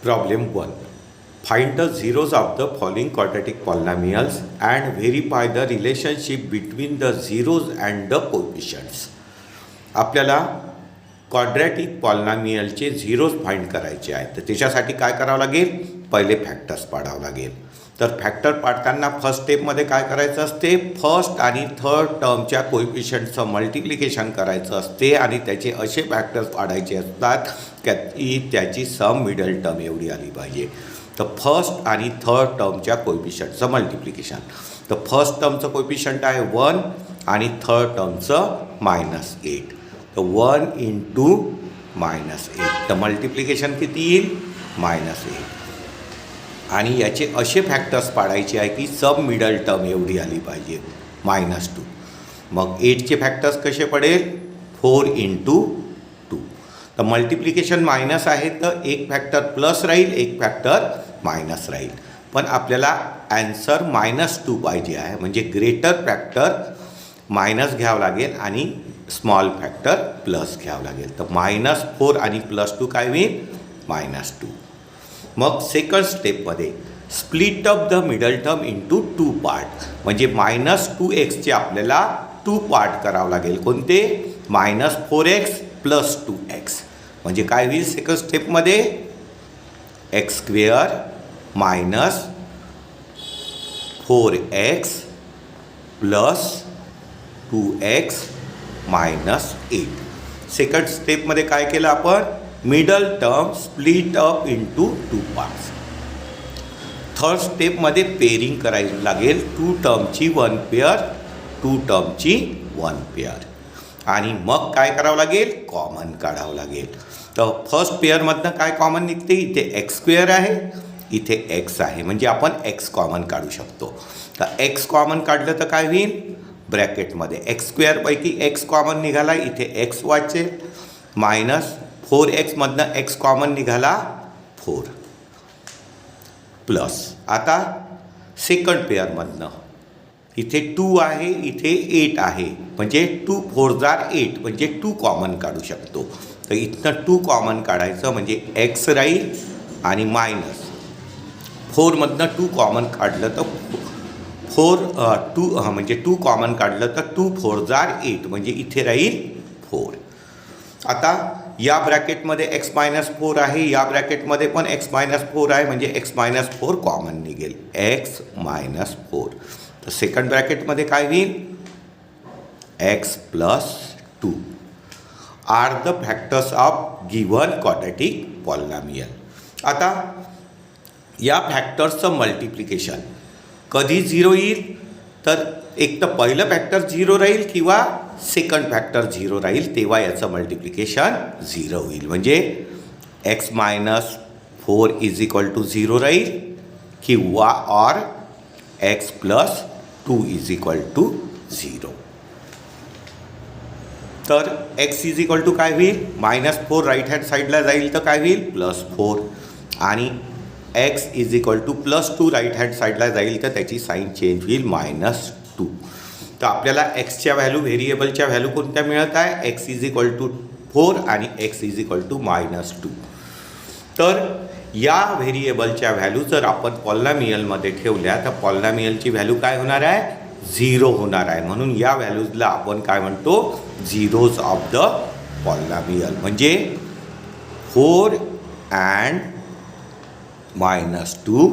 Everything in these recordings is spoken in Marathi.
Problem 1. Find the zeros of the following quadratic polynomials and verify the relationship between the zeros and the coefficients. आपल्याला क्वाड्रॅटिक पॉलिनॉमियलचे झिरोज फाइंड करायचे आहेत. तर त्याच्यासाठी काय करावं लागेल? पहिले फॅक्टर्स पाडावं लागेल. तर फॅक्टर पाडताना फर्स्ट स्टेपमध्ये काय करायचं असते? फर्स्ट आणि थर्ड टर्मच्या कोएफिशियंटचं मल्टिप्लिकेशन करायचं असते आणि त्याचे असे फॅक्टर्स पाडायचे असतात की त्याची सम मिडल टर्म एवढी आली पाहिजे. तर फर्स्ट आणि थर्ड टर्मच्या कोएफिशियंटचं मल्टिप्लिकेशन. तर फर्स्ट टर्मचं कोएफिशियंट आहे 1 आणि थर्ड टर्मचं -8. तर 1 × -8. तर मल्टिप्लिकेशन किती येईल? -8. आणि याचे असे फॅक्टर्स पाडायचे आहे की सब मिडल टर्म एवढी आली पाहिजे -2. मग 8चे फॅक्टर्स कसे पडेल? 4 × 2. तर मल्टिप्लिकेशन मायनस आहे तर एक फॅक्टर प्लस राहील, एक फॅक्टर मायनस राहील. पण आपल्याला ॲन्सर -2 पाहिजे आहे, म्हणजे ग्रेटर फॅक्टर मायनस घ्यावं लागेल आणि स्मॉल फॅक्टर प्लस घ्यावं लागेल. तर -4 आणि +2 काय होईल? -2. मग सेकंड स्टेपमध्ये split up the middle term into 2 part, म्हणजे -2x आपल्याला 2 पार्ट करावं लागेल. कोणते? -4x + 2x. म्हणजे काय होईल सेकंड स्टेपमध्ये? x² - 4x + 2x - 8. सेकंड स्टेपमध्ये काय केलं आपण? Middle term split up into 2 parts. Third स्टेपमध्ये पेअरिंग करायला लागेल. 2 टर्मची 1 पेअर, 2 टर्मची 1 पेअर. आणि मग काय करावं लागेल? कॉमन काढावं लागेल. तर फर्स्ट पेअरमधनं काय कॉमन निघते? इथे x² आहे, इथे x आहे, म्हणजे आपण x कॉमन काढू शकतो. तर x कॉमन काढलं तर काय होईल? ब्रॅकेटमध्ये x² पैकी x कॉमन निघाला, इथे x वाचेल. -4x मधनं x कॉमन निघाला 4 प्लस. आता सेकंड पेअरमधनं इथे 2 आहे, इथे 8 आहे, म्हणजे 2 × 4 = 8, म्हणजे 2 कॉमन काढू शकतो. तर इथनं 2 कॉमन काढायचं, म्हणजे x राहील आणि -4 मधनं 2 कॉमन काढलं तर 2 कॉमन काढलं तर 2 × 4 = 8, म्हणजे इथे राहील 4. आता या ब्रॅकेटमध्ये x -4 आहे, या ब्रॅकेटमध्ये पण x -4 आहे, म्हणजे x -4 कॉमन निघेल. x -4. तर सेकंड ब्रॅकेटमध्ये काय होईल? x + 2 are the factors of given quadratic polynomial. आता या फॅक्टर्सचं मल्टिप्लिकेशन कधी 0 येईल? तर एक तर पहिलं फॅक्टर 0 राहील किंवा सेकंड फॅक्टर 0 राहील, तेव्हा याचं मल्टिप्लिकेशन 0 होईल. म्हणजे x -4 = 0 राहील किंवा ऑर x + 2 = 0. तर x = काय होईल? -4 राईट हँड साईडला जाईल तर काय होईल? +4. आणि x = +2 राईट हँड साईडला जाईल तर त्याची साईन चेंज होईल -2. तर आपल्याला एक्सच्या व्हॅल्यू, व्हेरिएबलच्या व्हॅल्यू कोणत्या मिळत आहे? x = 4 आणि x = -2. तर या व्हेरिएबलच्या व्हॅल्यू जर आपण पॉलिनॉमियलमध्ये ठेवल्या तर पॉलिनॉमियलची व्हॅल्यू काय होणार आहे? 0 होणार आहे. म्हणून या व्हॅल्यूजला आपण काय म्हणतो? Zeros of the polynomial. म्हणजे 4 and -2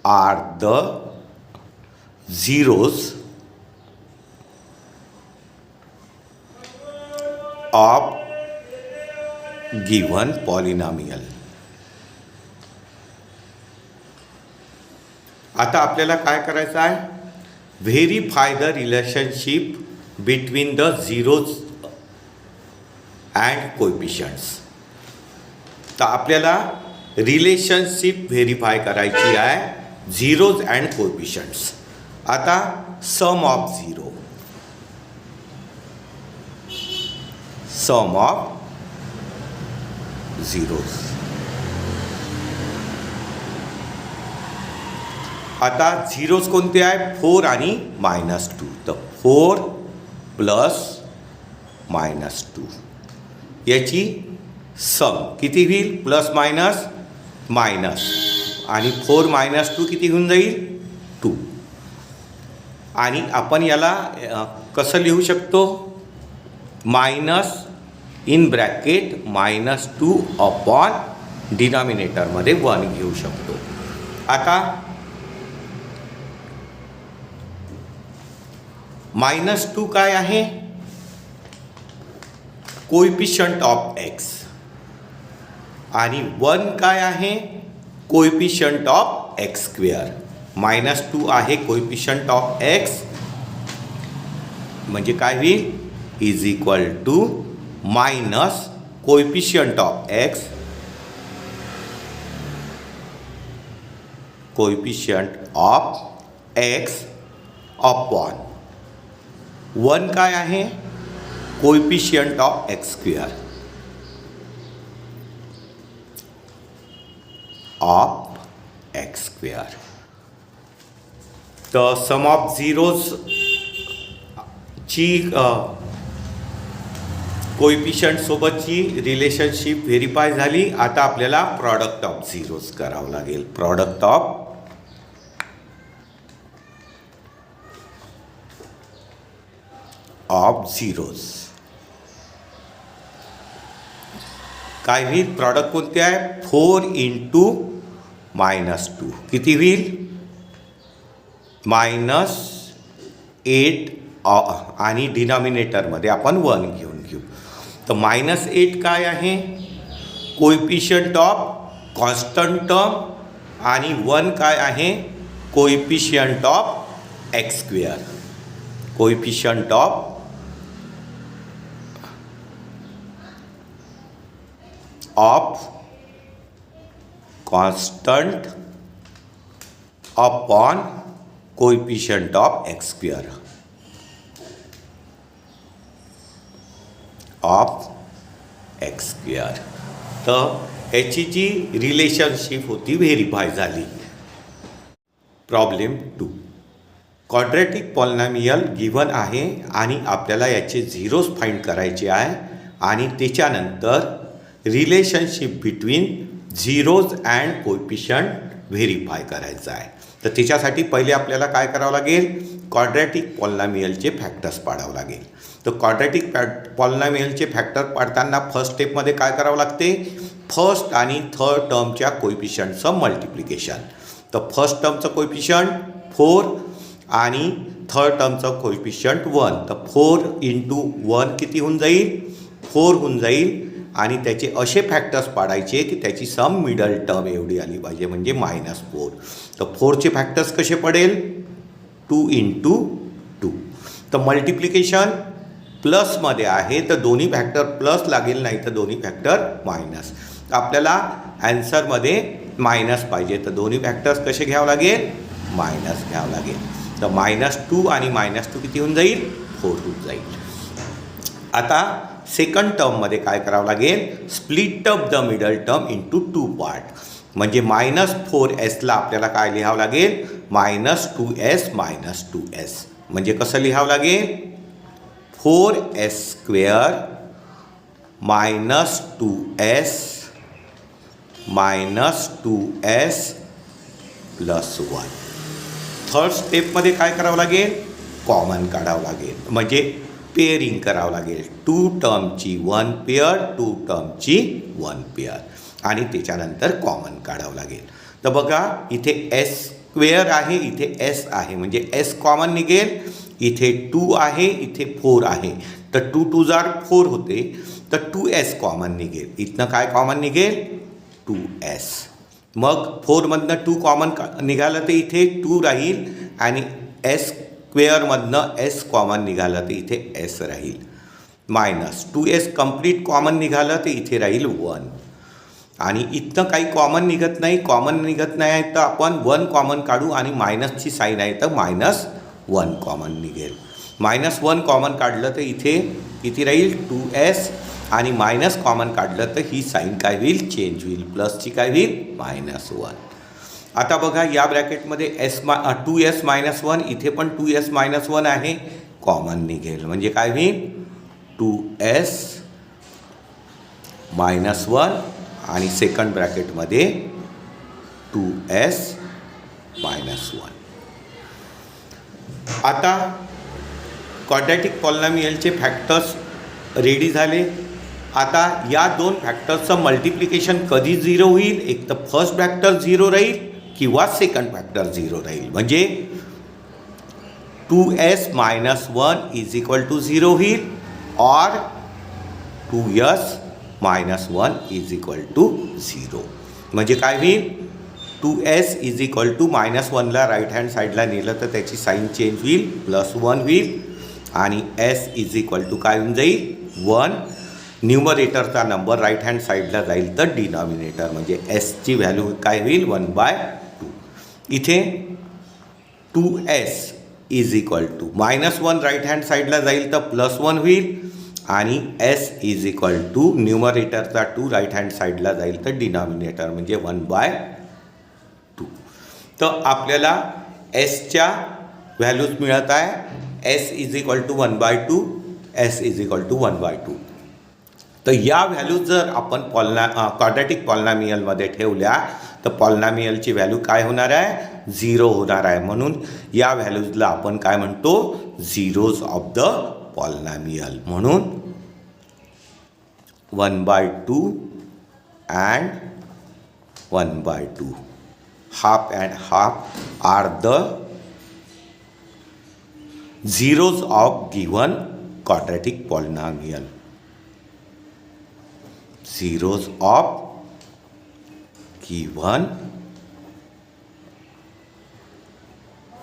are the zeros of given polynomial. आता आपल्याला काय करायचं आहे? Verify the relationship between the zeros and coefficients. तर आपल्याला रिलेशनशिप व्हेरीफाय करायची आहे झिरोज अँड कोएफिशियंट्स. आता sum of 0, sum of zeros. आता झिरोज कोणते आहे? 4 आणि -2. तर 4 + -2 याची सम किती होईल? +- मायनस आणि 4 मायनस 2 किती होऊन जाईल 2. आणि आपण याला कसं लिहू शकतो मायनस इन ब्रॅकेट -2 अपॉन डिनॉमिनेटरमध्ये 1 घेऊ शकतो. आता -2 काय आहे कोएफिशियंट ऑफ एक्स आणि 1 काय आहे कोएफिशियंट ऑफ एक्स स्क्वेअर. -2 आहे कोएफिशियंट ऑफ एक्स म्हणजे काय होईल is equal to minus coefficient of x upon 1 काय आहे coefficient of x square of x square. तर सम ऑफ झिरोज ची कोएफिशियंट सोबतची रिलेशनशिप व्हेरीफाय झाली. आता आपल्याला प्रॉडक्ट ऑफ झिरोज करावं लागेल. प्रॉडक्ट ऑफ झिरोज काय होईल प्रॉडक्ट कोणते आहे 4 इंटू -2 किती होईल -8 आणि डिनॉमिनेटरमध्ये आपण 1 घेऊन घेऊ. तर -8 काय आहे कोएफिशियंट ऑफ कॉन्स्टंट टर्म आणि 1 काय आहे coefficient of x square. Coefficient of constant upon coefficient of x square of x square. तर याची जी रिलेशनशिप होती व्हेरीफाय झाली. प्रॉब्लेम 2 क्वाड्रॅटिक पॉलिनॉमियल गिव्हन आहे आणि आपल्याला याचे झिरोज फाइंड करायचे आहे आणि त्याच्यानंतर relationship between zeros and coefficient verify करायचं आहे. तर त्याच्यासाठी पहिले आपल्याला काय करावं लागेल क्वाड्रॅटिक पॉलिनॉमियलचे फॅक्टर्स पाडावं लागेल. तर क्वाड्रॅटिक पॉलिनॉमियलचे फॅक्टर पाडताना फर्स्ट स्टेपमध्ये काय करावं लागते फर्स्ट आणि थर्ड टर्मच्या कोएफिशियंटचं मल्टिप्लिकेशन. तर फर्स्ट टर्मचं कोएफिशियंट 4 आणि थर्ड टर्मचं कोएफिशियंट 1. तर 4 इंटू 1 किती होऊन जाईल 4 होऊन जाईल आणि त्याचे असे फॅक्टर्स पाडायचे की त्याची सम मिडल टर्म एवढी आली पाहिजे म्हणजे -4. तर 4चे फॅक्टर्स कसे पडेल 2 इंटू 2. तर मल्टिप्लिकेशन प्लसमध्ये आहे तर दोन्ही फॅक्टर प्लस लागेल नाही तर दोन्ही फॅक्टर मायनस. आपल्याला ॲन्सरमध्ये मायनस पाहिजे तर दोन्ही फॅक्टर्स कसे घ्यावं लागेल मायनस घ्यावं लागेल. तर -2 आणि -2 किती होऊन जाईल 4 होऊन जाईल. आता सेकंड टर्ममध्ये काय करावं लागेल split up the middle term into 2 part. म्हणजे -4sला आपल्याला काय लिहावं लागेल -2s म्हणजे कसं लिहावं लागेल 4s square -2s plus 1. Third स्टेपमध्ये काय करावं लागेल कॉमन काढावं लागेल म्हणजे पेअरिंग करावं लागेल 2 टर्मची 1 पेअर 2 टर्मची 1 पेअर आणि त्याच्यानंतर कॉमन काढावं लागेल. तर बघा इथे s स्क्वेअर आहे इथे s आहे म्हणजे s कॉमन निघेल. इथे 2 आहे इथे 4 आहे तर 2 2 जार 4 होते तर 2s कॉमन निघेल. इथनं काय कॉमन निघेल 2s. मग 4मधनं 2 कॉमन निघालं तर इथे 2 राहील आणि s स्क्वेअरमधनं s कॉमन निघालं तर इथे s राहील. -2s कंप्लीट कॉमन निघालं तर इथे राहील 1 आणि इथनं काही कॉमन निघत नाही तर आपण 1 कॉमन काढू आणि मायनसची साईन आहे तर -1 कॉमन निघेल. -1 कॉमन काढलं तर इथे किती राहील 2s आणि मायनस कॉमन काढलं तर ही साईन काय होईल चेंज होईल प्लसची काय होईल -1. आता बघा या ब्रॅकेटमध्ये 2s - 1 इथे पण 2s - 1 आहे कॉमन निघेल म्हणजे काय होईल 2s - 1 आणि सेकंड ब्रॅकेटमध्ये 2s मायनस 1. आता क्वाड्रॅटिक पॉलिनॉमियलचे फॅक्टर्स रेडी झाले. आता या दोन फॅक्टर्सचं मल्टिप्लिकेशन कधी 0 होईल? एक तर फर्स्ट फॅक्टर 0 राहील किंवा सेकंड फॅक्टर 0 राहील. म्हणजे 2s minus 1 is equal to 0 होईल और 2s minus 1 is equal to 0. म्हणजे काय होईल? 2s is equal to minus 1ला राईट हँड साईडला नेलं तर त्याची साईन चेंज होईल, प्लस 1 होईल आणि s इज इक्वल टू काय होऊन जाईल? 1. न्यूमरेटरचा नंबर राईट हँड साईडला जाईल तर डिनॉमिनेटर म्हणजे sची व्हॅल्यू काय होईल? 1/2. इथे 2s is equal to minus 1 right hand साईडला जाईल तर प्लस 1 होईल आणि s इज इक्वल टू न्यूमरेटरचा 2 राईट हँड साईडला जाईल तर डिनॉमिनेटर म्हणजे 1/2. तर आपल्याला sच्या व्हॅल्यूज मिळत आहे. s is equal to 1/2, s is equal to 1/2. तर या व्हॅल्यूज जर आपण क्वाड्रॅटिक पॉलिनॉमियलमध्ये ठेवल्या तर पॉलिनॉमियलची व्हॅल्यू काय होणार आहे? 0 होणार आहे. म्हणून या व्हॅल्यूजला आपण काय म्हणतो? Zeros of the polynomial. म्हणून 1/2 and 1/2, half and half are the zeros of given quadratic polynomial. Zeros of given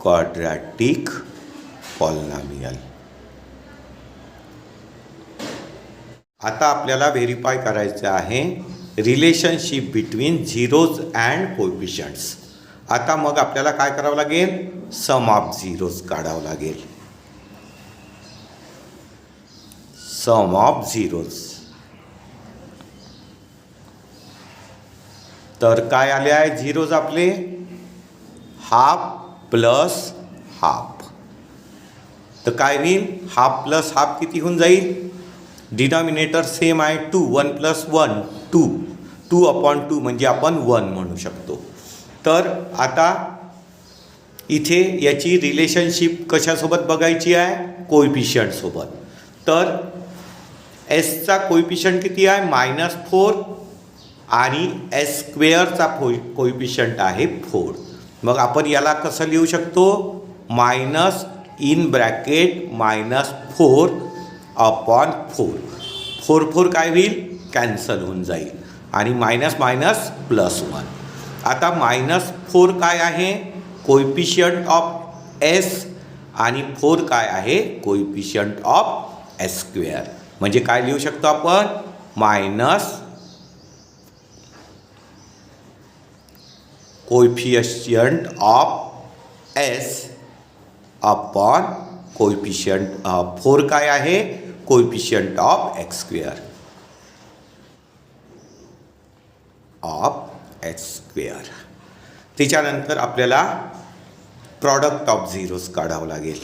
quadratic polynomial. आता आपल्याला व्हेरीफाय करायचं आहे relationship between zeros and coefficients. आता मग आपल्याला काय करावं लागेल? सम ऑफ झिरोज काढावं लागेल. Sum of zeros. तर काय आले आहे झिरोज आपले? Half plus half. तर काय होईल? हाफ प्लस हाफ किती होऊन जाईल? डिनॉमिनेटर सेम आहे 2, 1 प्लस 1 2, 2/2 म्हणजे आपण 1 म्हणू शकतो. तर आता इथे याची रिलेशनशिप कशासोबत बघायची आहे? कोएफिशियंटसोबत. तर एसचा कोएफिशियंट किती आहे? -4 आणि एस स्क्वेअरचा कोएफिशियंट आहे 4. मग आपण याला कसं लिहू शकतो? -((-4)/4. 4 काय होईल? कॅन्सल होऊन जाईल आणि मायनस मायनस प्लस 1. आता -4 काय आहे? कोएफिशियंट ऑफ एस आणि 4 काय आहे? Coefficient of S square. म्हणजे काय लिहू शकतो आपण? Minus coefficient of S upon coefficient 4 काय आहे? Coefficient of x square of x square. त्याच्यानंतर आपल्याला प्रॉडक्ट ऑफ झिरोज काढावं लागेल.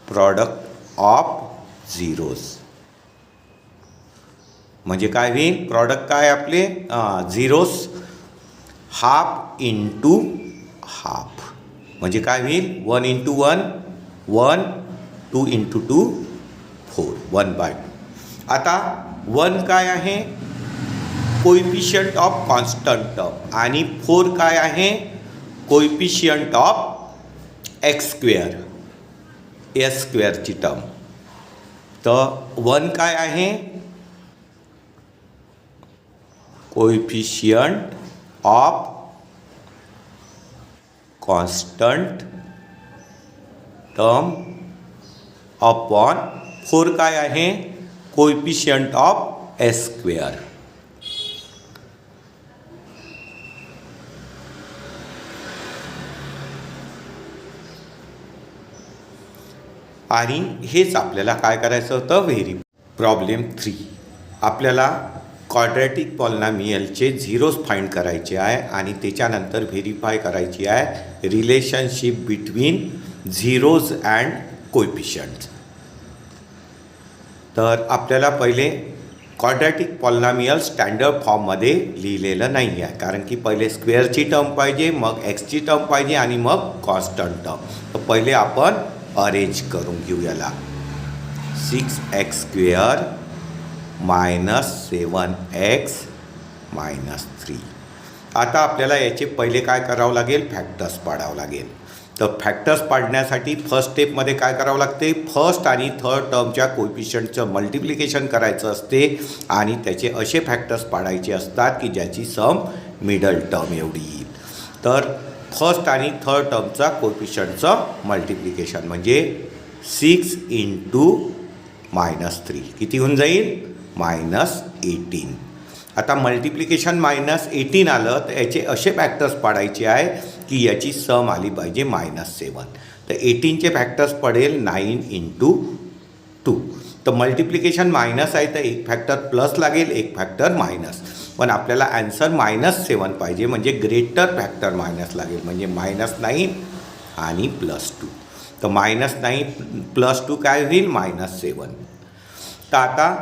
प्रॉडक्ट ऑफ झिरोज म्हणजे काय होईल? प्रॉडक्ट काय आपले? झिरोज हाफ इंटू हाफ म्हणजे काय होईल? 1 इंटू 1 1, 2 इंटू 2 4, 1/2. आता 1 काय आहे? कोएफिशियंट ऑफ कॉन्स्टंट टर्म आणि 4 काय आहे? Coefficient of x square S स्क्वेअरची टर्म. तर 1 काय आहे? Coefficient of constant term upon 4 काय आहे? Coefficient of S square. आणि हेच आपल्याला काय करायचं होतं? प्रॉब्लेम 3. आपल्याला क्वाड्रॅटिक पॉलिनॉमियलचे झिरोज फाइंड करायचे आहे आणि त्याच्यानंतर व्हेरीफाय करायची आहे relationship between zeros and coefficients. तर आपल्याला पहिले क्वाड्रॅटिक पॉलिनॉमियल स्टँडर्ड फॉर्ममध्ये लिहिलेलं नाही आहे, कारण की पहिले स्क्वेअरची टर्म पाहिजे, मग एक्सची टर्म पाहिजे आणि मग कॉन्स्टंट टर्म. तर पहिले आपण अरेंज करून घेऊ याला. 6x² minus 7x minus 3. आता आपल्याला याचे पहिले काय करावं लागेल, फॅक्टर्स पाडावं लागेल. तर फॅक्टर्स पाडण्यासाठी फर्स्ट स्टेपमध्ये काय करावं लागते, फर्स्ट आणि थर्ड टर्मच्या कोएफिशियंटचं मल्टिप्लिकेशन करायचं असते आणि त्याचे असे फॅक्टर्स पाडायचे असतात की ज्याची सम मिडल टर्म एवढी येईल. तर फर्स्ट आणि थर्ड टर्मचा कोएफिशियंटचं मल्टिप्लिकेशन म्हणजे 6 × -3 किती होऊन जाईल, -18. आता मल्टिप्लिकेशन -18 आलं तर याचे असे फॅक्टर्स पाडायचे आहे की याची सम आली पाहिजे -7. तर 18चे फॅक्टर्स पडेल 9 × 2. तर मल्टिप्लिकेशन मायनस आहे तर एक फॅक्टर प्लस लागेल, एक फॅक्टर मायनस. पण आपल्याला आन्सर -7 पाहिजे म्हणजे ग्रेटर फॅक्टर मायनस लागेल, म्हणजे -9 आणि +2. तर -9 + 2 काय होईल, -7. तर आता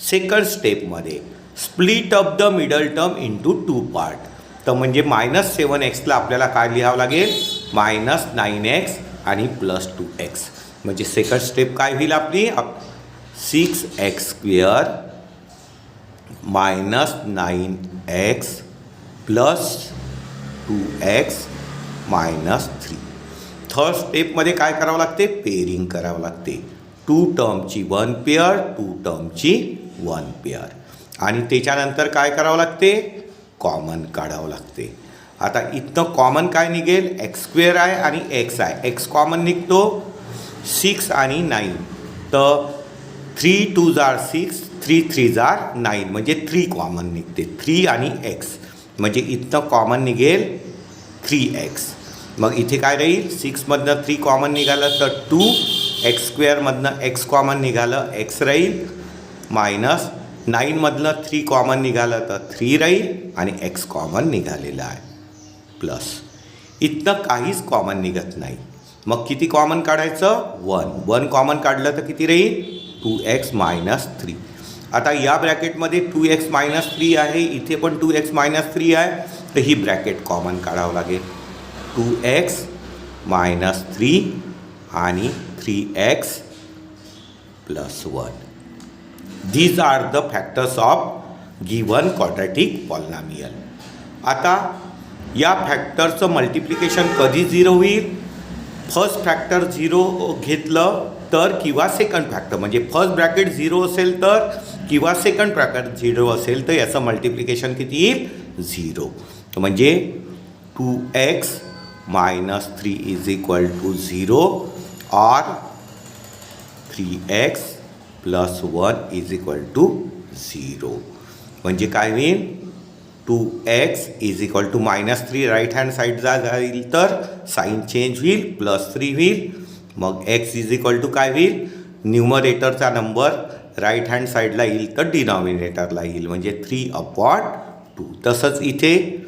सेकंड स्टेपमध्ये split up the middle term into 2 part. तर म्हणजे -7x आपल्याला काय लिहावं लागेल, -9x आणि +2x. म्हणजे सेकंड स्टेप काय होईल आपली, 6x² -9x +2x -3. थर्ड स्टेपमध्ये काय करावं लागते, पेअरिंग करावं लागते. 2 टर्मची 1 पेअर, 2 टर्मची 1 पेअर. आणि त्याच्यानंतर काय करावं लागते, कॉमन काढावं लागते. आता इथनं कॉमन काय निघेल, x² आहे आणि x आहे. x कॉमन निघतो, 6 आणि 9. तर 3 2 जार 6, 3 3 जार 9 म्हणजे 3 कॉमन निघते. 3 आणि x म्हणजे इथनं कॉमन निघेल 3x. मग इथे काय राहील, 6मधनं 3 कॉमन निघालं तर 2, x² x कॉमन निघालं x राहील, मायनस 9मधलं 3 कॉमन निघालं तर 3 राहील आणि x कॉमन निघालेला आहे, प्लस इथनं काहीच कॉमन निघत नाही. मग किती कॉमन काढायचं, 1 कॉमन काढलं तर किती राहील, 2x -3. आता या ब्रॅकेटमध्ये 2x -3 आहे, इथे पण 2x -3 आहे. तर ही ब्रॅकेट कॉमन काढावं लागेल. 2x -3 आणि 3x + 1. These are the factors of given quadratic polynomial. आता या फॅक्टरचं मल्टिप्लिकेशन कधी 0 होईल, फर्स्ट फॅक्टर 0 घेतलं तर किंवा सेकंड फॅक्टर म्हणजे फर्स्ट ब्रॅकेट 0 असेल तर किंवा सेकंड ब्रॅकेट 0 असेल तर याचं मल्टिप्लिकेशन किती येईल, 0. म्हणजे 2x -3 = 0 or 3x + 1 = 0. म्हणजे काय होईल, 2x -3 राईट हँड साईडला जाईल तर साईन चेंज होईल, +3 होईल. मग x काय होईल, न्यूमरेटरचा नंबर राईट हँड साईडला येईल तर डिनॉमिनेटरला येईल म्हणजे 3/2. तसंच इथे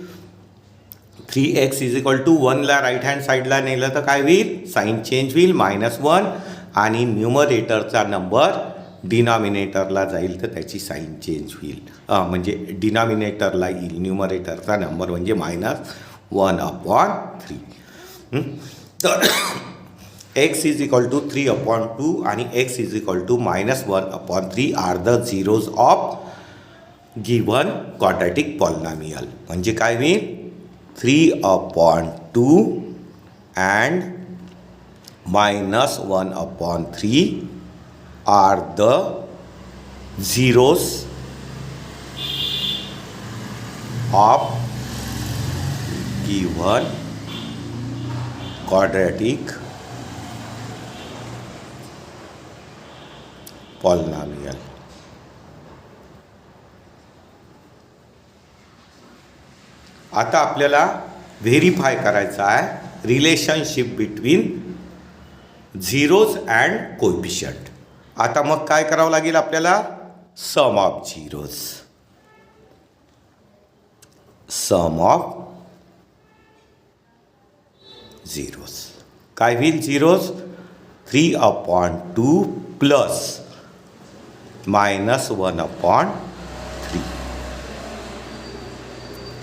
3x 1ला राईट हँड साईडला नेलं तर काय होईल, साईन चेंज होईल, -1 आणि न्यूमरेटरचा नंबर डिनॉमिनेटरला जाईल तर त्याची साईन चेंज होईल, म्हणजे डिनॉमिनेटरला येईल न्यूमरेटरचा नंबर म्हणजे -1/3. तर x 3/2 आणि x -1/3 are the zeros of given quadratic polynomial. म्हणजे काय होईल, 3/2 and -1/3 are the zeros of given quadratic polynomial. आता आपल्याला व्हेरीफाय करायचं आहे relationship between zeros and coefficient. आता मग काय करावं लागेल आपल्याला, sum of zeros, sum of zeros काय होईल, झिरोज 3/2 प्लस -1/3.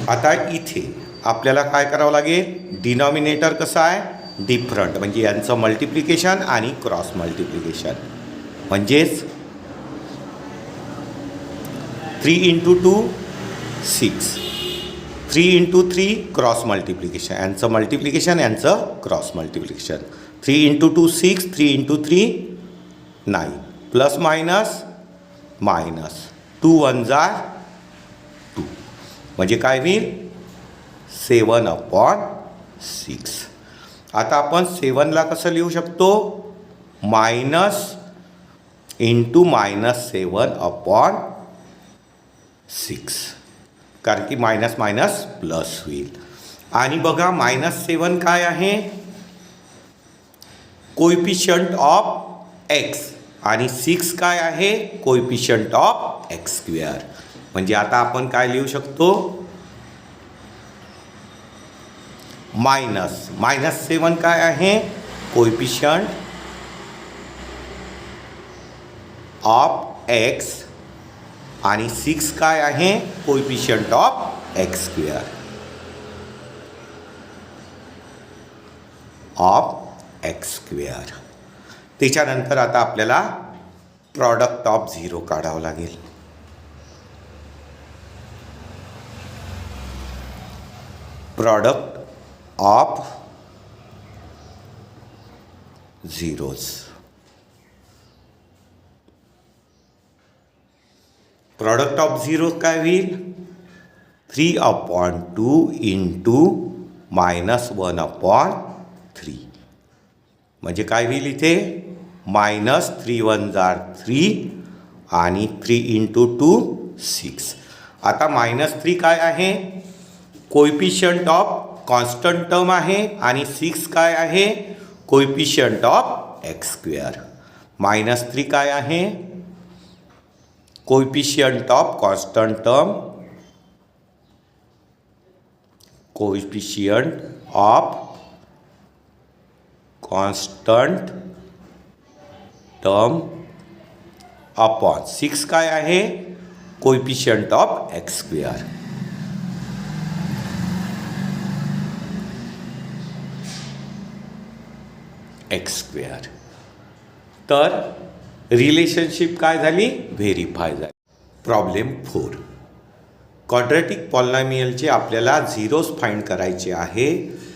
आता इथे आपल्याला काय करावं लागेल, डिनॉमिनेटर कसं आहे डिफरंट, म्हणजे यांचं मल्टिप्लिकेशन आणि क्रॉस मल्टिप्लिकेशन. म्हणजेच 3 × 2 6, 3 × 3 क्रॉस मल्टिप्लिकेशन, यांचं मल्टिप्लिकेशन यांचं cross multiplication. 3 × 2 6, 3 × 3 9, plus minus minus, 2 1 2, म्हणजे काय होईल 7/6. आता आपण 7ला कसं लिहू शकतो, मायनस इंटू -7/6, कारण की मायनस मायनस प्लस होईल. आणि बघा -7 काय आहे, कोइफिशियंट ऑफ एक्स, आणि 6 काय आहे, कोइफिशियंट ऑफ एक्स स्क्वेअर. म्हणजे आता आपण काय लिहू शकतो, -7 काय आहे, कोइफिशियंट ऑफ एक्स, आणि 6 काय आहे, coefficient of x square of x square. त्याच्यानंतर आता आपल्याला प्रॉडक्ट ऑफ 0 काढावं लागेल. Product of zeros. Product of 0 काय होईल, 3/2 इंटू -1/3. म्हणजे काय होईल इथे, -3 1 3 आणि 3 × 2 6. आता -3 काय आहे, कोइफिशियंट ऑफ कॉन्स्टंट टर्म आहे, आणि 6 काय आहे, कोइफिशियंट ऑफ एक्स स्क्वेअर. -3 काय आहे, coefficient of constant term, coefficient of constant term upon 6 काय आहे, coefficient of x square. X square. तर रिलेशनशिप काय झाली, व्हेरीफाय झाली. प्रॉब्लेम 4, क्वाड्रॅटिक पॉलिनॉमियलचे आपल्याला झिरोज फाइंड करायचे आहे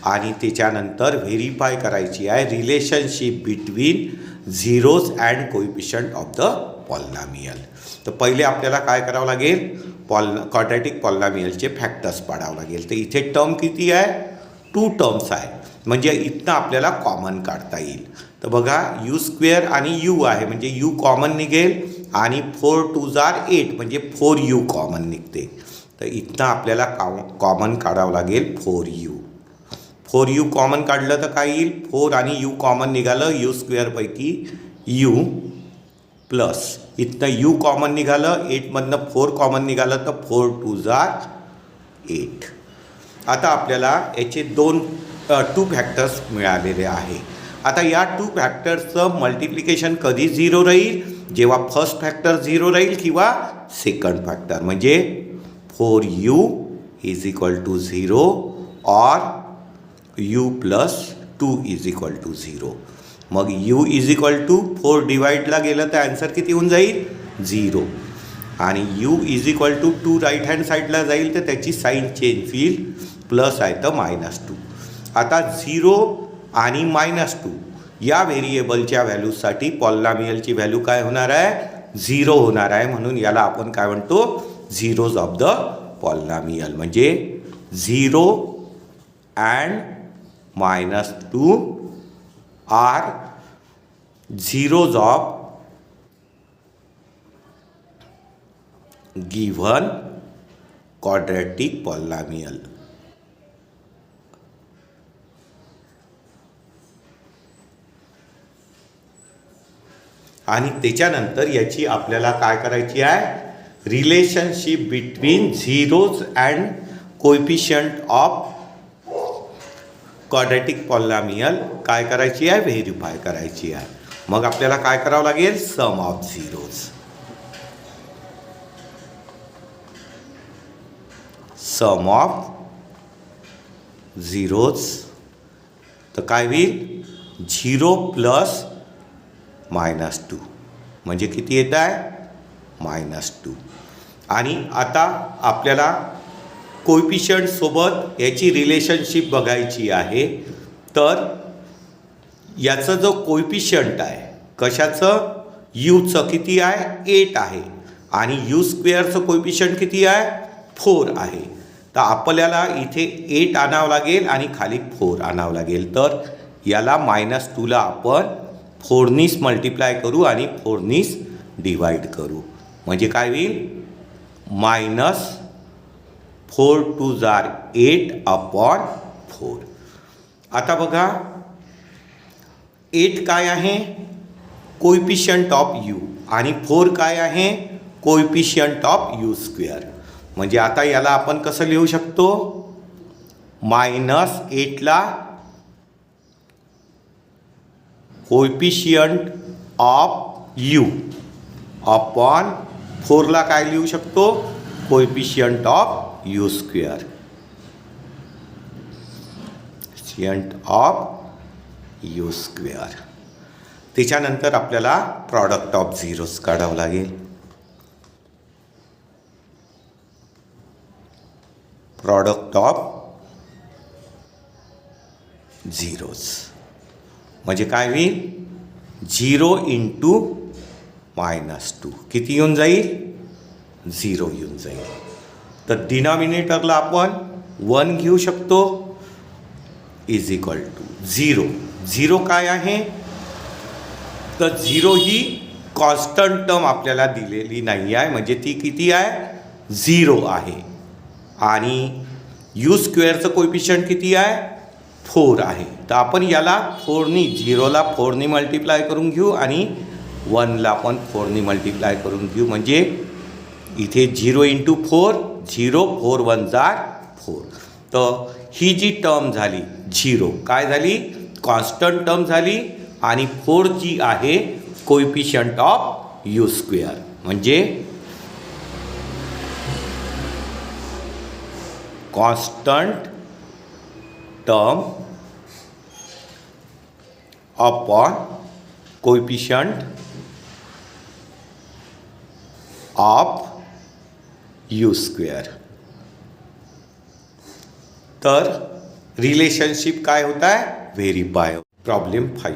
आणि त्याच्यानंतर व्हेरीफाय करायची आहे relationship between zeros and coefficient of the polynomial. तर पहिले आपल्याला काय करावं लागेल, क्वाड्रॅटिक पॉलिनॉमियलचे फॅक्टर्स पाडावं लागेल. तर इथे टर्म किती आहे, 2 टर्म्स आहे, म्हणजे इथनं आपल्याला कॉमन काढता येईल. तर बघा u² आणि u आहे, म्हणजे u कॉमन निघेल, आणि 4 2 8 म्हणजे 4u कॉमन निघते. तर इथनं आपल्याला कॉमन काढावं लागेल 4u. 4u कॉमन काढलं तर काय येईल, 4 आणि u कॉमन निघालं, u² पैकी u प्लस इथनं u कॉमन निघालं, 8मधनं 4 कॉमन निघालं, तर 4 2 8. आता आपल्याला याचे 2 फॅक्टर्स मिळालेले आहे. आता या 2 फॅक्टर्सचं मल्टिप्लिकेशन कधी 0 राहील, जेव्हा फर्स्ट फॅक्टर 0 राहील किंवा सेकंड फॅक्टर, म्हणजे 4u = 0 और u + 2 = 0. मग u = 4 डिवाइडला गेलं तर आन्सर किती होऊन जाईल, 0. आणि u = 2 राईट हँड साईडला जाईल तर त्याची साईन चेंज होईल, प्लस आहे तर -2. आता 0 आणि -2 या व्हेरिएबलच्या व्हॅल्यूसाठी पॉलिनॉमियलची व्हॅल्यू काय होणार आहे, 0 होणार आहे. म्हणून याला आपण काय म्हणतो, झिरोज ऑफ द पॉलिनॉमियल. म्हणजे 0 and -2 are zeros of given quadratic polynomial. आणि त्याच्यानंतर याची आपल्याला काय करायची आहे, relationship between zeros and coefficient of quadratic polynomial काय करायची आहे, व्हेरीफाय करायची आहे. मग आपल्याला काय करावं लागेल, sum of zeros. Sum of zeros. तर काय होईल 0 प्लस -2 म्हणजे किती येत आहे -2. आणि आता आपल्याला कोएफिशियंटसोबत याची रिलेशनशिप बघायची आहे. तर याचं जो कोएफिशियंट आहे कशाचं यूचं किती आहे 8 आहे आणि यू स्क्वेअरचं कोएफिशियंट किती आहे 4 आहे. तर आपल्याला इथे 8 आणावं लागेल आणि खाली 4 आणावं लागेल. तर याला -2ला आपण 4नीच मल्टिप्लाय करू आणि 4नीच डिवाइड करू. म्हणजे काय होईल -4 2 जार 8/4. आता बघा 8 काय आहे कोएफिशियंट ऑफ यू आणि 4 काय आहे कोएफिशियंट ऑफ यू स्क्वेअर. म्हणजे आता याला आपण कसं लिहू शकतो -8ला कोएफिशियंट ऑफ यू अपॉन 4ला काय लिहू शकतो coefficient of you square. Coefficient of you square. त्याच्यानंतर आपल्याला प्रॉडक्ट ऑफ झिरोज काढावं लागेल. प्रॉडक्ट ऑफ झिरोज म्हणजे काय होईल 0 इंटू -2 किती येऊन जाईल 0 येऊन जाईल. तर डिनॉमिनेटरला आपण 1 घेऊ शकतो इज इक्वल टू 0. 0 काय आहे तर 0 ही कॉन्स्टंट टर्म आपल्याला दिलेली नाही आहे म्हणजे ती किती आहे 0 आहे. आणि यू स्क्वेअरचं कोएफिशियंट किती आहे 4 आहे. तर आपण याला 4नी 0ला 4नी मल्टिप्लाय करून घेऊ आणि 1ला पण 4नी मल्टिप्लाय करून घेऊ. म्हणजे इथे 0 इंटू 4 0 4 1 जार 4. तर ही जी टर्म झाली 0 काय झाली कॉन्स्टंट टर्म झाली आणि 4 जी आहे कोएफिशियंट ऑफ यू स्क्वेअर. म्हणजे constant term upon coefficient of you square. तर रिलेशनशिप काय होत आहे व्हेरीफाय. प्रॉब्लेम 5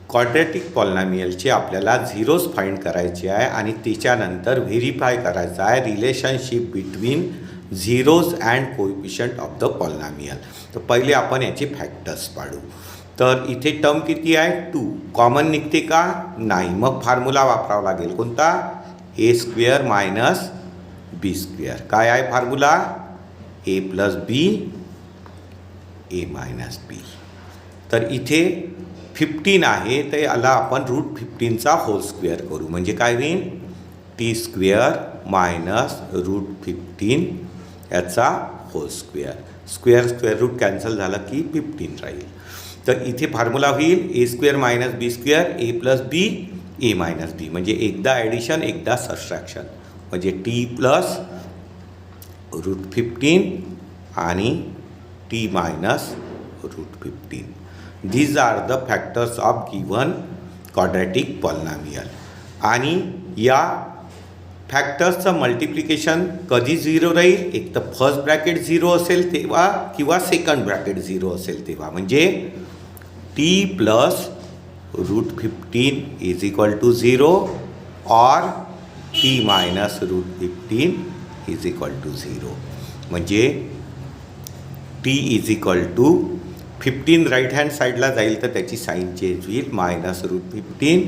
क्वाड्रॅटिक पॉलिनॉमियलचे आपल्याला झिरोज फाइंड करायचे आहे आणि त्याच्यानंतर व्हेरीफाय करायचं आहे relationship between zeros and coefficient of the polynomial. तर पहिले आपण याचे फॅक्टर्स पाडू. तर इथे टर्म किती आहे 2 कॉमन निघते का नाही. मग फॉर्म्युला वापरावा लागेल कोणता ए स्क्वेअर मायनस बी स्क्वेअर. काय आहे formula A plus B A minus बी. तर इथे 15 आहे तर याला आपण √15चा होल स्क्वेअर करू. म्हणजे काय होईल टी स्क्वेअर मायनस √15 याचा whole square. Square root cancel झाला की 15 राहील. तर इथे फॉर्म्युला होईल A square minus B square A plus B A minus B. म्हणजे एकदा ॲडिशन एकदा सबट्रॅक्शन. म्हणजे टी प्लस √15 आणि T minus √15. These are the factors of given quadratic polynomial. आणि या फॅक्टर्सचं मल्टिप्लिकेशन कधी 0 राहील एक तर फर्स्ट ब्रॅकेट 0 असेल तेव्हा किंवा सेकंड ब्रॅकेट 0 असेल तेव्हा. म्हणजे T plus √15 is equal to 0 और T minus √15 is equal to 0. म्हणजे T is equal to 15 right hand साईडला जाईल तर त्याची साईन चेंज होईल मायनस √15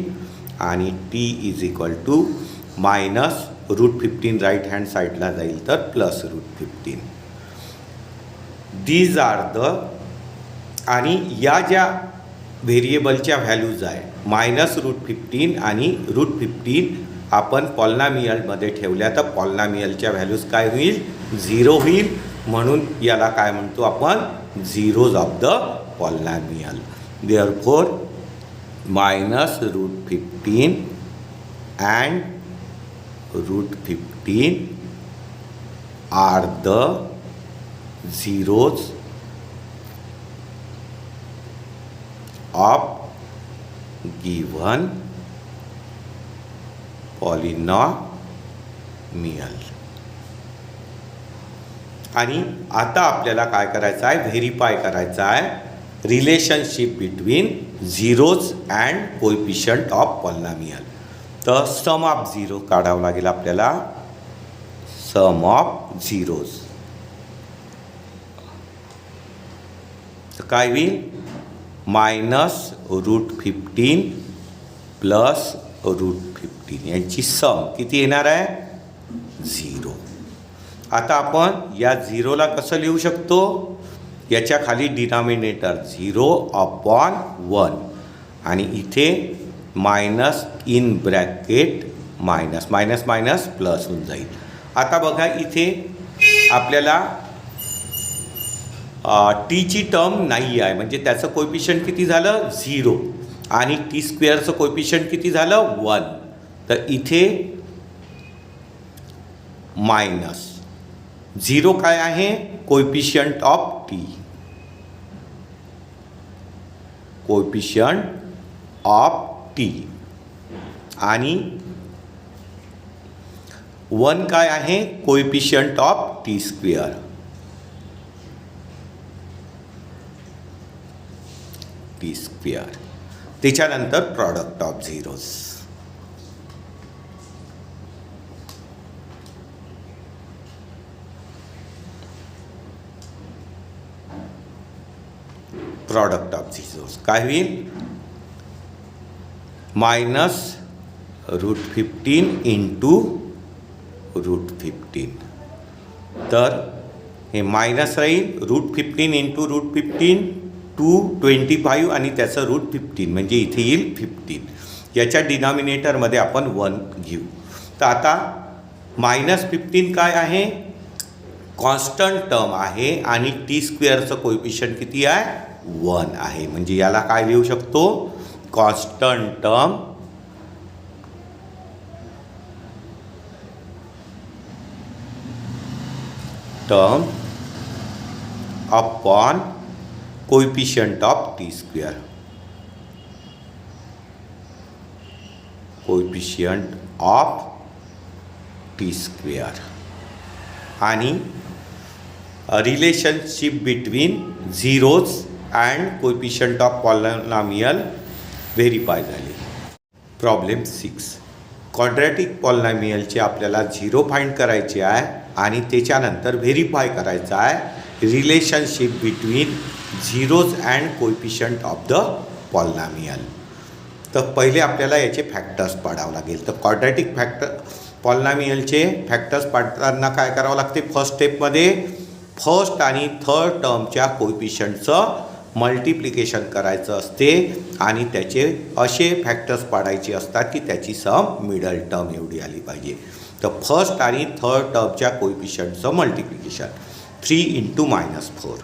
आणि T is equal to minus √15 right hand साईडला जाईल तर प्लस √15. दीज आर द आणि या ज्या व्हेरिएबलच्या व्हॅल्यूज आहे मायनस √15 आणि √15 आपण पॉलिनॉमियलमध्ये ठेवल्या तर पॉलिनॉमियलच्या व्हॅल्यूज काय होईल 0 होईल. म्हणून याला काय म्हणतो आपण zeros of the polynomial. Therefore minus √15 and √15 are the zeros of given polynomial. आणि आता आपल्याला काय करायचं आहे, व्हेरीफाय करायचं आहे relationship between zeros and coefficient of polynomial. तर सम ऑफ झिरो काढावं लागेल आपल्याला. सम ऑफ झिरोज तर काय होईल, -√15 प्लस √15 यांची सम किती येणार आहे, 0. आता आपण या झिरोला कसं लिहू शकतो, याच्या खाली डिनॉमिनेटर 0/1 आणि इथे minus in bracket minus minus minus plus होऊन जाईल. आता बघा इथे आपल्याला टीची टर्म नाही आहे, म्हणजे त्याचं कोएफिशियंट किती झालं, 0 आणि टी स्क्वेअरचं कोएफिशियंट किती झालं, 1. तर इथे मायनस 0 काय आहे, coefficient of T, coefficient of T, आणि 1 काय आहे, coefficient of T square. T square त्याच्यानंतर product of zeros. Product of zeros काय होईल, -√15 इंटू √15. तर हे मायनस राहील, √15 इंटू √15 225 आणि त्याचं √15 म्हणजे इथे येईल 15. याच्या डिनॉमिनेटरमध्ये आपण 1 घेऊ. तर आता -15 काय आहे, कॉन्स्टंट टर्म आहे आणि टी स्क्वेअरचं कोएफिशियंट किती आहे, 1 आहे. म्हणजे याला काय लिहू शकतो, constant term upon coefficient of T square, coefficient of T square. आणि relationship between zeros and coefficient of polynomial verify झाली. प्रॉब्लेम 6, क्वाड्रॅटिक पॉलिनॉमियलचे आपल्याला झिरो फाइंड करायचे आहे आणि त्याच्यानंतर व्हेरीफाय करायचं आहे relationship between zeros and coefficient of the polynomial. तर पहिले आपल्याला याचे फॅक्टर्स पाडावं लागेल. तर क्वाड्रॅटिक पॉलिनॉमियलचे फॅक्टर्स पाडताना काय करावं लागते, फर्स्ट स्टेपमध्ये फर्स्ट आणि थर्ड टर्मच्या कोएफिशियंटचं मल्टिप्लिकेशन करायचं असते आणि त्याचे असे फॅक्टर्स पाडायचे असतात की त्याची सम मिडल टर्म एवढी आली पाहिजे. तर फर्स्ट आणि थर्ड टर्मच्या कोएफिशियंटचं मल्टिप्लिकेशन 3 इंटू -4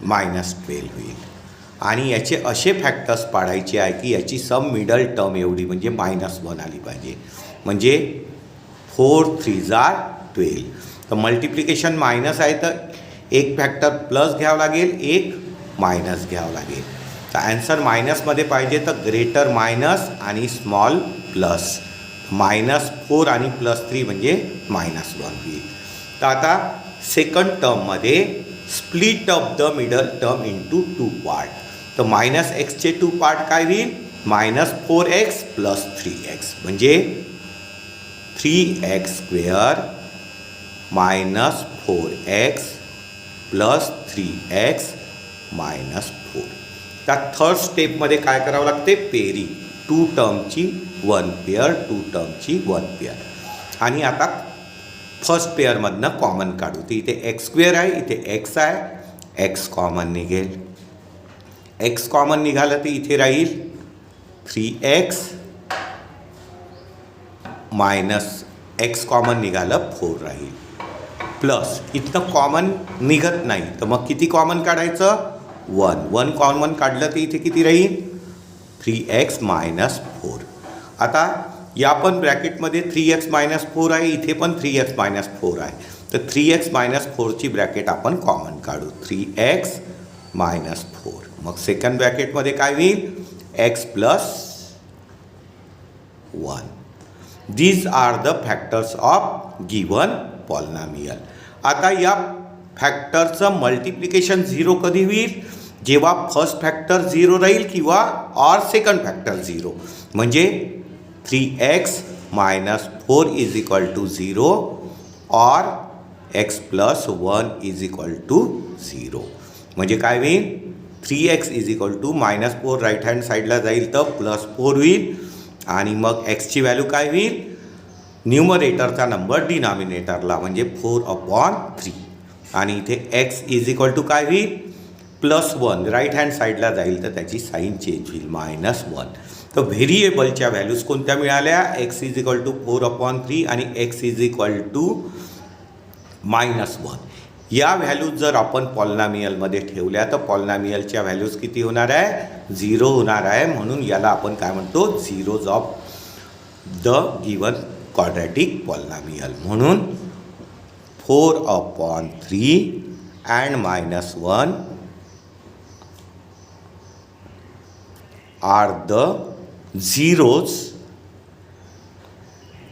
-12 होईल. आणि याचे असे फॅक्टर्स पाडायचे आहे की याची सम मिडल टर्म एवढी म्हणजे -1 आली पाहिजे. म्हणजे 4 3 12. तर मल्टिप्लिकेशन मायनस आहे तर एक फॅक्टर प्लस घ्यावं लागेल, एक मायनस घ्यावं लागेल. तर ॲन्सर मायनसमध्ये पाहिजे तर ग्रेटर मायनस आणि स्मॉल प्लस. -4 आणि +3 म्हणजे -1 होईल. तर आता सेकंड टर्ममध्ये split of the middle term into 2 part. तर -xचे 2 पार्ट काय होईल, -4x + 3x म्हणजे 3x² -4x + 3x -4. त्या थर्ड स्टेपमध्ये काय करावं लागते, पेरी 2 टर्मची 1 पेअर, 2 टर्मची 1 पेअर. आणि आता फर्स्ट पेअरमधनं कॉमन काढू. तर इथे x² आहे, इथे x आहे, x कॉमन निघेल. x कॉमन निघालं तर इथे राहील 3x - x कॉमन निघालं 4 राहील प्लस इथनं कॉमन निघत नाही तर मग किती कॉमन काढायचं, 1 कॉमन काढलं तर इथे किती राहील 3x - 4. आता या पण ब्रॅकेटमध्ये 3x मायनस 4 आहे, इथे पण 3x मायनस 4 आहे. तर 3x मायनस 4ची ब्रॅकेट आपण कॉमन काढू. 3x minus 4. मग सेकंड ब्रॅकेटमध्ये काय होईल? x plus 1. These are the factors of given polynomial. आता या फॅक्टरचं मल्टिप्लिकेशन 0 कधी होईल? जेव्हा फर्स्ट फॅक्टर 0 राहील किंवा ऑर सेकंड फॅक्टर 0. म्हणजे 3x minus 4 is equal to 0 और x plus 1 is equal to 0. म्हणजे काय होईल? 3x is equal to minus 4 right hand साईडला जाईल तर प्लस 4 होईल. आणि मग एक्सची व्हॅल्यू काय होईल? न्यूमरेटरचा नंबर डिनॉमिनेटरला म्हणजे 4/3. आणि इथे x इज इक्वल टू काय होईल? प्लस 1 राईट हँड साईडला जाईल तर त्याची साईन चेंज होईल -1. तर व्हेरिएबलच्या व्हॅल्यूज कोणत्या मिळाल्या? x इज इक्वल टू 4/3 आणि x इज इक्वल टू -1. या व्हॅल्यूज जर आपण पॉलिनॉमियलमध्ये ठेवल्या तर पॉलिनॉमियलच्या व्हॅल्यूज किती होणार आहे? 0 होणार आहे. म्हणून याला आपण काय म्हणतो? Zeros of the given quadratic polynomial. म्हणून 4/3 and -1 are the zeros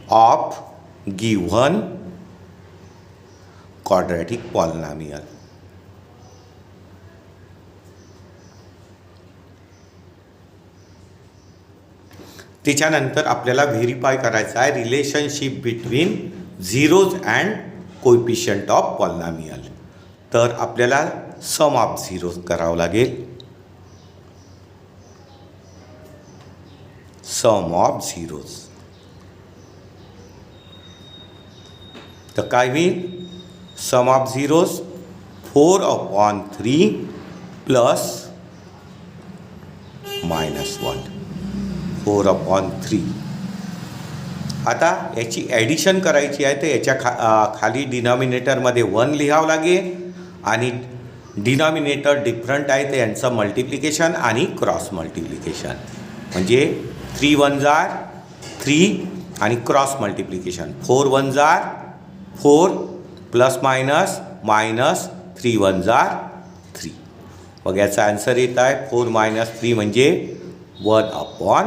of given quadratic polynomial. त्याच्यानंतर आपल्याला व्हेरीफाय करायचं आहे relationship between zeros and coefficient of polynomial. तर आपल्याला सम ऑफ झिरोज करावं लागेल. सम ऑफ झिरोज तर काय होईल? सम ऑफ झिरोज 4/3 प्लस -1. 4/3. आता याची ॲडिशन करायची आहे तर याच्या खाली डिनॉमिनेटरमध्ये 1 लिहावं लागेल आणि डिनॉमिनेटर डिफरंट आहे तर यांचं मल्टिप्लिकेशन आणि क्रॉस मल्टिप्लिकेशन. म्हणजे 3 1s are 3 आणि cross multiplication 4 1s are 4 plus minus -3 1s are 3. मग याचा आन्सर येत आहे 4 - 3 म्हणजे 1/3.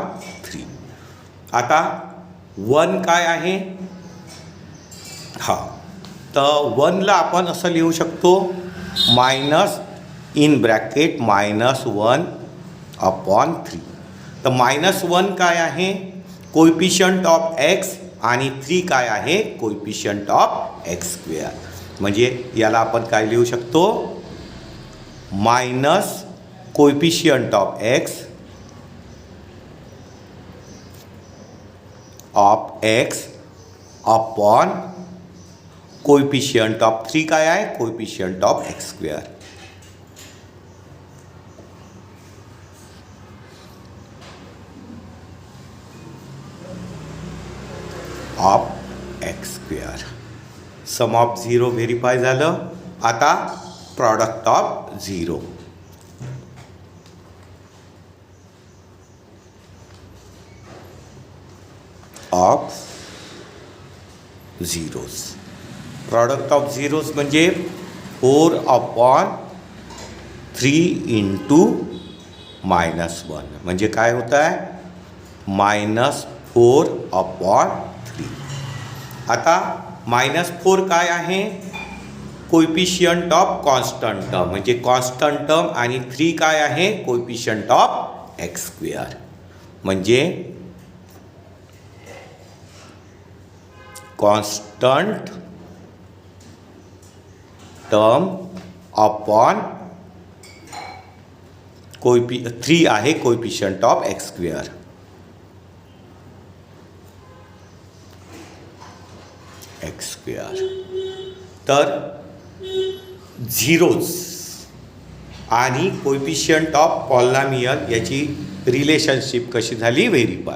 आता 1 काय आहे? तर 1ला आपण असं लिहू शकतो मायनस इन ब्रॅकेट -1/3. तर -1 काय आहे? कोएफिशियंट ऑफ x आणि 3 काय आहे? Coefficient of x². म्हणजे याला आपण काय लिहू शकतो? Minus coefficient of x upon coefficient of 3 काय आहे? Coefficient of x². Of x². Sum of 0 verify झालं. आता product of 0. Of zeros. Product of zeros म्हणजे 4/3 इंटू -1 म्हणजे काय होत आहे? -4/3. आता -4 काय आहे? कोएफिशियंट ऑफ कॉन्स्टंट टर्म म्हणजे कॉन्स्टंट टर्म आणि 3 काय आहे? कोएफिशियंट ऑफ x² म्हणजे कॉन्स्टंट टर्म अपॉन 3 आहे कोएफिशियंट ऑफ x². तर झिरोज आणि कोएफिशियंट ऑफ पॉलिनॉमियल याची रिलेशनशिप कशी झाली? व्हेरीफाय.